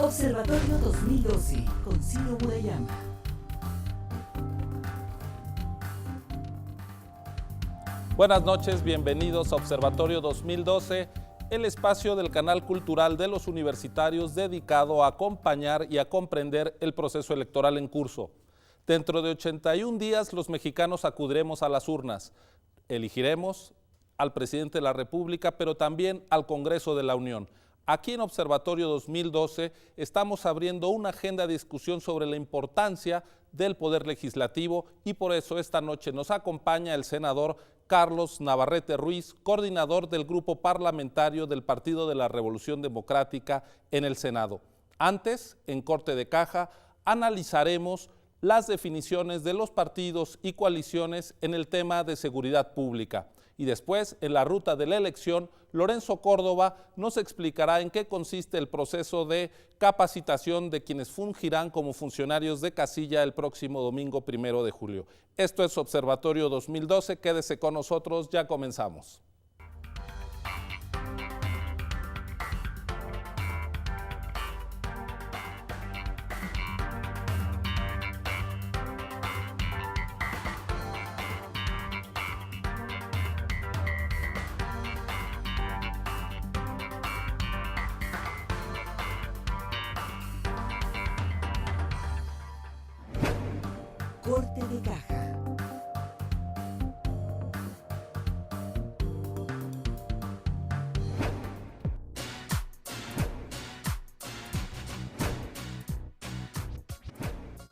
Observatorio 2012 con Ciro Murayama. Buenas noches, bienvenidos a Observatorio 2012, el espacio del canal cultural de los universitarios dedicado a acompañar y a comprender el proceso electoral en curso. Dentro de 81 días los mexicanos acudiremos a las urnas. Elegiremos al presidente de la República, pero también al Congreso de la Unión. Aquí en Observatorio 2012 estamos abriendo una agenda de discusión sobre la importancia del Poder Legislativo y por eso esta noche nos acompaña el senador Carlos Navarrete Ruiz, coordinador del Grupo Parlamentario del Partido de la Revolución Democrática en el Senado. Antes, en Corte de Caja, analizaremos las definiciones de los partidos y coaliciones en el tema de seguridad pública. Y después, en la ruta de la elección, Lorenzo Córdoba nos explicará en qué consiste el proceso de capacitación de quienes fungirán como funcionarios de casilla el próximo domingo 1 de julio. Esto es Observatorio 2012, quédese con nosotros, ya comenzamos. Corte de Caja.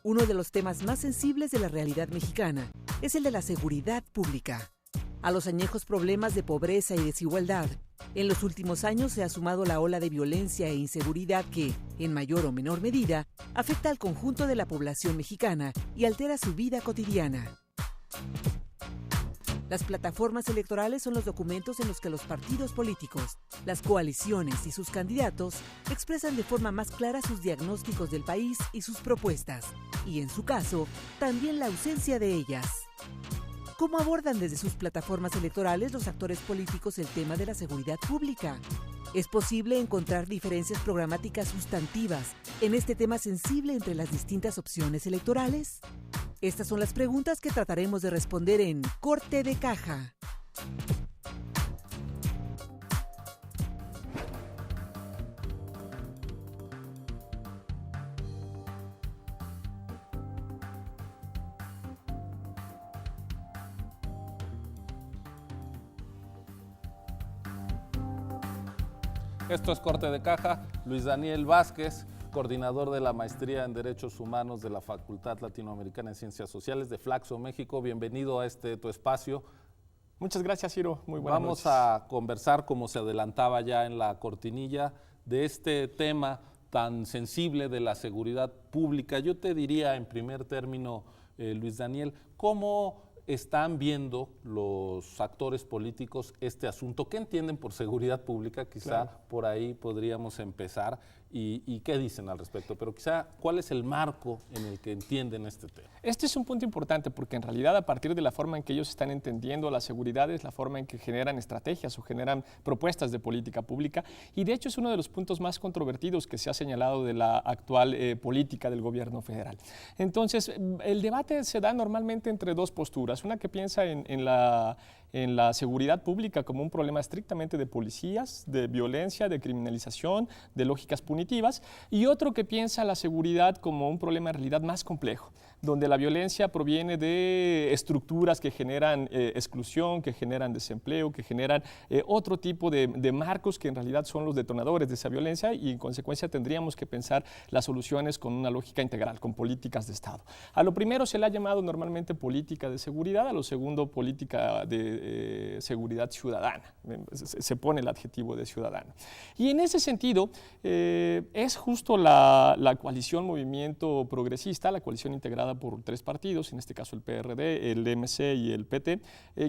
Uno de los temas más sensibles de la realidad mexicana es el de la seguridad pública. A los añejos problemas de pobreza y desigualdad, en los últimos años se ha sumado la ola de violencia e inseguridad que, en mayor o menor medida, afecta al conjunto de la población mexicana y altera su vida cotidiana. Las plataformas electorales son los documentos en los que los partidos políticos, las coaliciones y sus candidatos expresan de forma más clara sus diagnósticos del país y sus propuestas, y en su caso, también la ausencia de ellas. ¿Cómo abordan desde sus plataformas electorales los actores políticos el tema de la seguridad pública? ¿Es posible encontrar diferencias programáticas sustantivas en este tema sensible entre las distintas opciones electorales? Estas son las preguntas que trataremos de responder en Corte de Caja. Esto es Corte de Caja. Luis Daniel Vázquez, coordinador de la Maestría en Derechos Humanos de la Facultad Latinoamericana de Ciencias Sociales de Flaxo, México. Bienvenido a tu espacio. Muchas gracias, Ciro. Muy buenas noches. Vamos a conversar, como se adelantaba ya en la cortinilla, de este tema tan sensible de la seguridad pública. Yo te diría, en primer término, Luis Daniel, ¿cómo están viendo los actores políticos este asunto? ¿Qué entienden por seguridad pública? Quizá por ahí podríamos empezar. ¿Y qué dicen al respecto? Pero quizá, ¿cuál es el marco en el que entienden este tema? Este es un punto importante porque en realidad a partir de la forma en que ellos están entendiendo la seguridad es la forma en que generan estrategias o generan propuestas de política pública y de hecho es uno de los puntos más controvertidos que se ha señalado de la actual política del gobierno federal. Entonces, el debate se da normalmente entre dos posturas, una que piensa en la seguridad pública como un problema estrictamente de policías, de violencia, de criminalización, de lógicas punitivas, y otro que piensa la seguridad como un problema en realidad más complejo, donde la violencia proviene de estructuras que generan exclusión, que generan desempleo, que generan otro tipo de marcos que en realidad son los detonadores de esa violencia y en consecuencia tendríamos que pensar las soluciones con una lógica integral, con políticas de Estado. A lo primero se le ha llamado normalmente política de seguridad, a lo segundo política de seguridad ciudadana, se pone el adjetivo de ciudadano. Y en ese sentido es justo la coalición Movimiento Progresista, la coalición integrada por tres partidos, en este caso el PRD, el MC y el PT,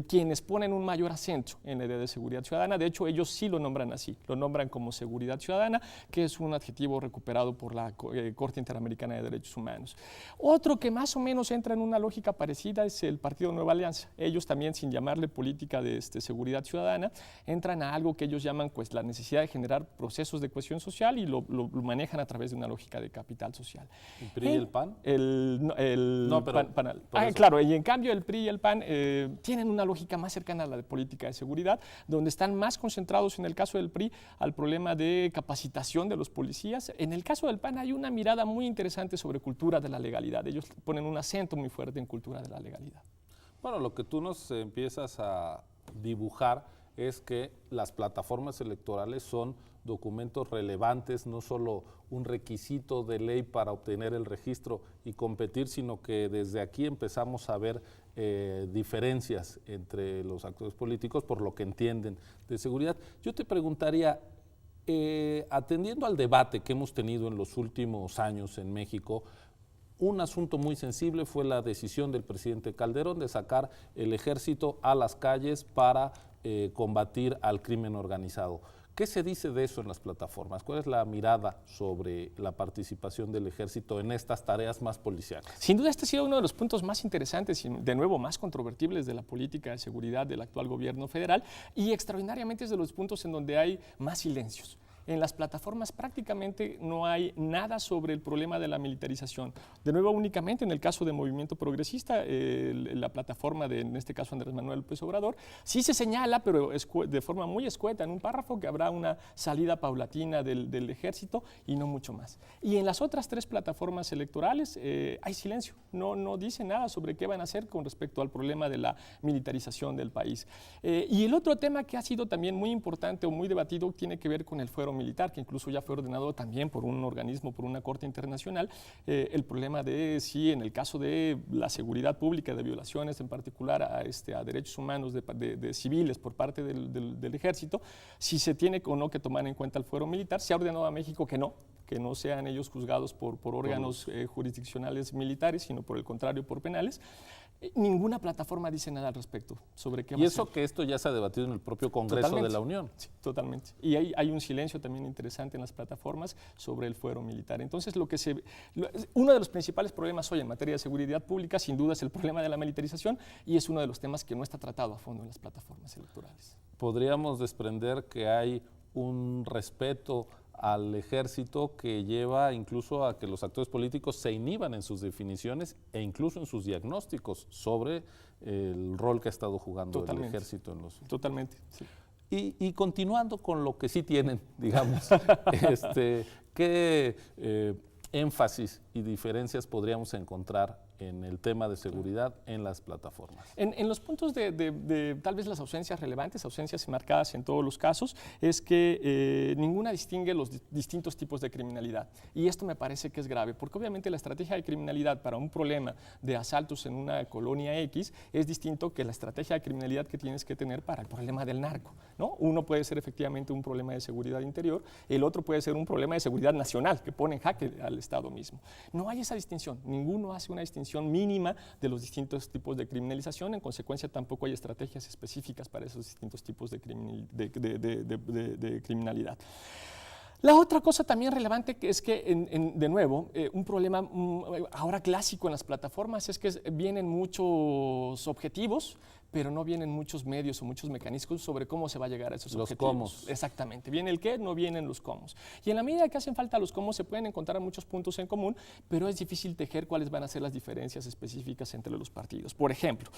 quienes ponen un mayor acento en la idea de seguridad ciudadana. De hecho, ellos sí lo nombran así, lo nombran como seguridad ciudadana, que es un adjetivo recuperado por la Corte Interamericana de Derechos Humanos. Otro que más o menos entra en una lógica parecida es el Partido Nueva Alianza. Ellos también, sin llamarle política política de seguridad ciudadana, entran a algo que ellos llaman pues, la necesidad de generar procesos de cohesión social y lo manejan a través de una lógica de capital social. ¿El PRI y el PAN? No, pero claro, y en cambio el PRI y el PAN tienen una lógica más cercana a la de política de seguridad, donde están más concentrados en el caso del PRI al problema de capacitación de los policías. En el caso del PAN hay una mirada muy interesante sobre cultura de la legalidad. Ellos ponen un acento muy fuerte en cultura de la legalidad. Bueno, lo que tú nos empiezas a dibujar es que las plataformas electorales son documentos relevantes, no solo un requisito de ley para obtener el registro y competir, sino que desde aquí empezamos a ver diferencias entre los actores políticos por lo que entienden de seguridad. Yo te preguntaría, atendiendo al debate que hemos tenido en los últimos años en México, un asunto muy sensible fue la decisión del presidente Calderón de sacar el ejército a las calles para combatir al crimen organizado. ¿Qué se dice de eso en las plataformas? ¿Cuál es la mirada sobre la participación del ejército en estas tareas más policiales? Sin duda este ha sido uno de los puntos más interesantes y de nuevo más controvertibles de la política de seguridad del actual gobierno federal y extraordinariamente es de los puntos en donde hay más silencios. En las plataformas prácticamente no hay nada sobre el problema de la militarización. De nuevo, únicamente en el caso de Movimiento Progresista, la plataforma de, en este caso, Andrés Manuel López Obrador, sí se señala, pero de forma muy escueta, en un párrafo, que habrá una salida paulatina del ejército y no mucho más. Y en las otras tres plataformas electorales hay silencio, no dice nada sobre qué van a hacer con respecto al problema de la militarización del país. Y el otro tema que ha sido también muy importante o muy debatido tiene que ver con el fuero militar, que incluso ya fue ordenado también por un organismo, por una corte internacional, el problema de si en el caso de la seguridad pública, de violaciones en particular a derechos humanos de civiles por parte del ejército, si se tiene o no que tomar en cuenta el fuero militar. Se ha ordenado a México que no sean ellos juzgados por órganos jurisdiccionales militares, sino por el contrario, por penales. Ninguna plataforma dice nada al respecto sobre qué va a ser. Y eso que esto ya se ha debatido en el propio Congreso de la Unión. Sí, totalmente. Y hay un silencio también interesante en las plataformas sobre el fuero militar. Entonces, uno de los principales problemas hoy en materia de seguridad pública, sin duda, es el problema de la militarización y es uno de los temas que no está tratado a fondo en las plataformas electorales. Podríamos desprender que hay un respeto al ejército que lleva incluso a que los actores políticos se inhiban en sus definiciones e incluso en sus diagnósticos sobre el rol que ha estado jugando el ejército en los... Totalmente, sí. Y continuando con lo que sí tienen, digamos, ¿qué énfasis y diferencias podríamos encontrar en el tema de seguridad en las plataformas? En los puntos de tal vez las ausencias relevantes, ausencias marcadas en todos los casos, es que ninguna distingue los distintos tipos de criminalidad. Y esto me parece que es grave, porque obviamente la estrategia de criminalidad para un problema de asaltos en una colonia X es distinto que la estrategia de criminalidad que tienes que tener para el problema del narco, ¿no? Uno puede ser efectivamente un problema de seguridad interior, el otro puede ser un problema de seguridad nacional que pone en jaque al Estado mismo. No hay esa distinción, ninguno hace una distinción mínima de los distintos tipos de criminalización, en consecuencia tampoco hay estrategias específicas para esos distintos tipos de criminalidad. La otra cosa también relevante es que, de nuevo, un problema ahora clásico en las plataformas es que vienen muchos objetivos, pero no vienen muchos medios o muchos mecanismos sobre cómo se va a llegar a esos objetivos. Los cómo. Exactamente. Viene el qué, no vienen los cómo. Y en la medida que hacen falta los cómo, se pueden encontrar muchos puntos en común, pero es difícil tejer cuáles van a ser las diferencias específicas entre los partidos. Por ejemplo,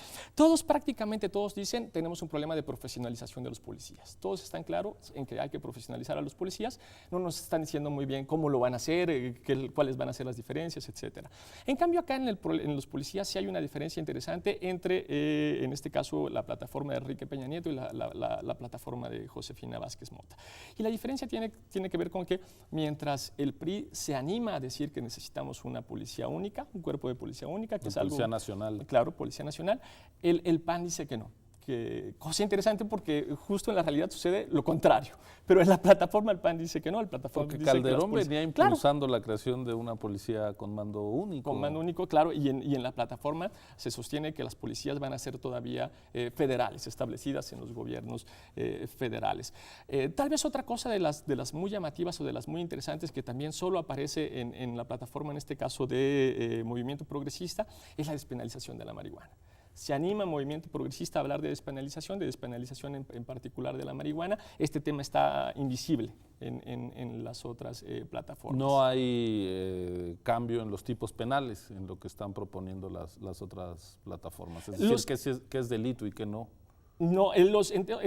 prácticamente todos dicen, tenemos un problema de profesionalización de los policías. Todos están claros en que hay que profesionalizar a los policías. No nos están diciendo muy bien cómo lo van a hacer, cuáles van a ser las diferencias, etc. En cambio, acá en los policías sí hay una diferencia interesante entre, en este caso, la plataforma de Enrique Peña Nieto y la plataforma de Josefina Vázquez Mota. Y la diferencia tiene que ver con que mientras el PRI se anima a decir que necesitamos una policía única, un cuerpo de policía única, que es algo... Policía Nacional. Claro, Policía Nacional, el PAN dice que no. Cosa interesante porque justo en la realidad sucede lo contrario, pero en la plataforma el PAN dice que no, porque Calderón venía impulsando la creación de una policía con mando único. Con mando único, claro, y en la plataforma se sostiene que las policías van a ser todavía federales, establecidas en los gobiernos federales. Tal vez otra cosa de las muy llamativas o de las muy interesantes que también solo aparece en la plataforma, en este caso de Movimiento Progresista, es la despenalización de la marihuana. Se anima Movimiento Progresista a hablar de despenalización en particular de la marihuana. Este tema está invisible en las otras plataformas. No hay cambio en los tipos penales en lo que están proponiendo las otras plataformas, es decir, qué es delito y qué no. No,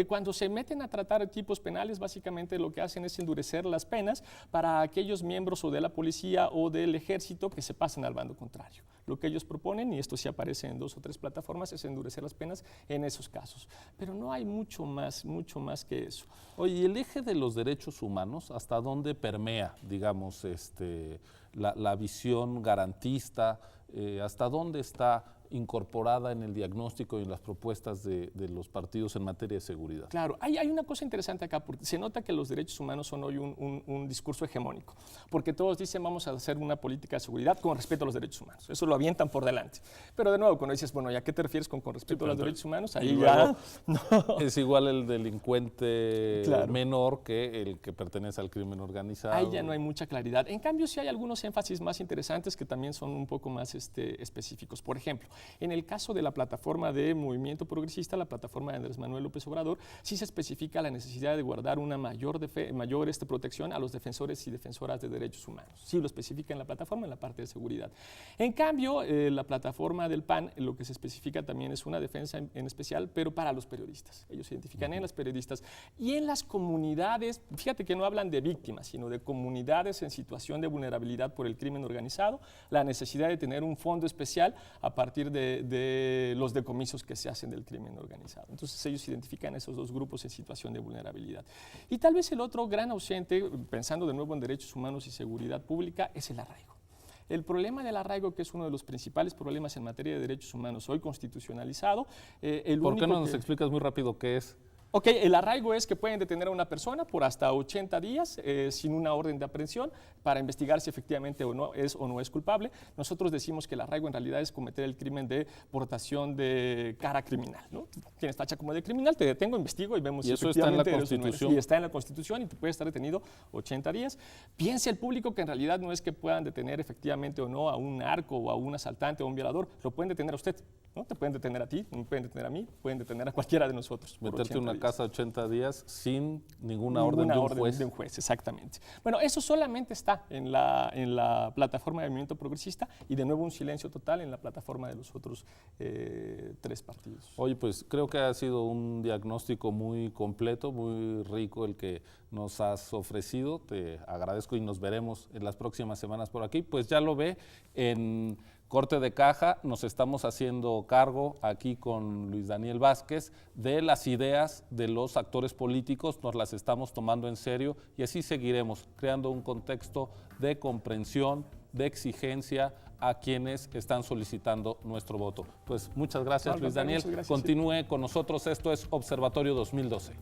cuando se meten a tratar tipos penales, básicamente lo que hacen es endurecer las penas para aquellos miembros o de la policía o del ejército que se pasen al bando contrario. Lo que ellos proponen, y esto sí aparece en 2 o 3 plataformas, es endurecer las penas en esos casos. Pero no hay mucho más que eso. Oye, ¿y el eje de los derechos humanos hasta dónde permea, digamos, la visión garantista? ¿Hasta dónde está incorporada en el diagnóstico y en las propuestas de los partidos en materia de seguridad? Claro, hay una cosa interesante acá, porque se nota que los derechos humanos son hoy un discurso hegemónico, porque todos dicen vamos a hacer una política de seguridad con respeto a los derechos humanos, eso lo avientan por delante. Pero de nuevo, cuando dices, bueno, ¿ya qué te refieres con respeto a los derechos humanos? Ahí ya no. Es igual el delincuente menor que el que pertenece al crimen organizado. Ahí ya no hay mucha claridad. En cambio, sí hay algunos énfasis más interesantes que también son un poco más específicos. Por ejemplo, en el caso de la plataforma de Movimiento Progresista, la plataforma de Andrés Manuel López Obrador, sí se especifica la necesidad de guardar una mayor protección a los defensores y defensoras de derechos humanos. Sí lo especifica en la plataforma, en la parte de seguridad. En cambio, la plataforma del PAN, lo que se especifica también es una defensa en especial, pero para los periodistas. Ellos se identifican en las periodistas y en las comunidades, fíjate que no hablan de víctimas, sino de comunidades en situación de vulnerabilidad por el crimen organizado, la necesidad de tener un fondo especial a partir de los decomisos que se hacen del crimen organizado. Entonces ellos identifican esos 2 grupos en situación de vulnerabilidad. Y tal vez el otro gran ausente, pensando de nuevo en derechos humanos y seguridad pública, es el arraigo. El problema del arraigo, que es uno de los principales problemas en materia de derechos humanos hoy constitucionalizado, ¿Por qué no nos explicas muy rápido qué es? Ok, el arraigo es que pueden detener a una persona por hasta 80 días sin una orden de aprehensión para investigar si efectivamente o no es culpable. Nosotros decimos que el arraigo en realidad es cometer el crimen de portación de cara criminal, ¿no? Tienes tacha como de criminal, te detengo, investigo y vemos si efectivamente eres o no eres. Y está en la Constitución y te puede estar detenido 80 días. Piense el público que en realidad no es que puedan detener efectivamente o no a un narco o a un asaltante o a un violador, lo pueden detener a usted, ¿no? Te pueden detener a ti, me pueden detener a mí, pueden detener a cualquiera de nosotros. Meterte en una casa 80 días sin ninguna orden de un juez. Exactamente. Bueno, eso solamente está en la plataforma del Movimiento Progresista y de nuevo un silencio total en la plataforma de los otros 3 partidos. Oye, pues creo que ha sido un diagnóstico muy completo, muy rico el que nos has ofrecido. Te agradezco y nos veremos en las próximas semanas por aquí. Pues ya lo ve en Corte de Caja, nos estamos haciendo cargo aquí con Luis Daniel Vázquez de las ideas de los actores políticos, nos las estamos tomando en serio y así seguiremos creando un contexto de comprensión, de exigencia a quienes están solicitando nuestro voto. Pues muchas gracias, Luis Daniel. Muchas gracias. Continúe con nosotros, esto es Observatorio 2012.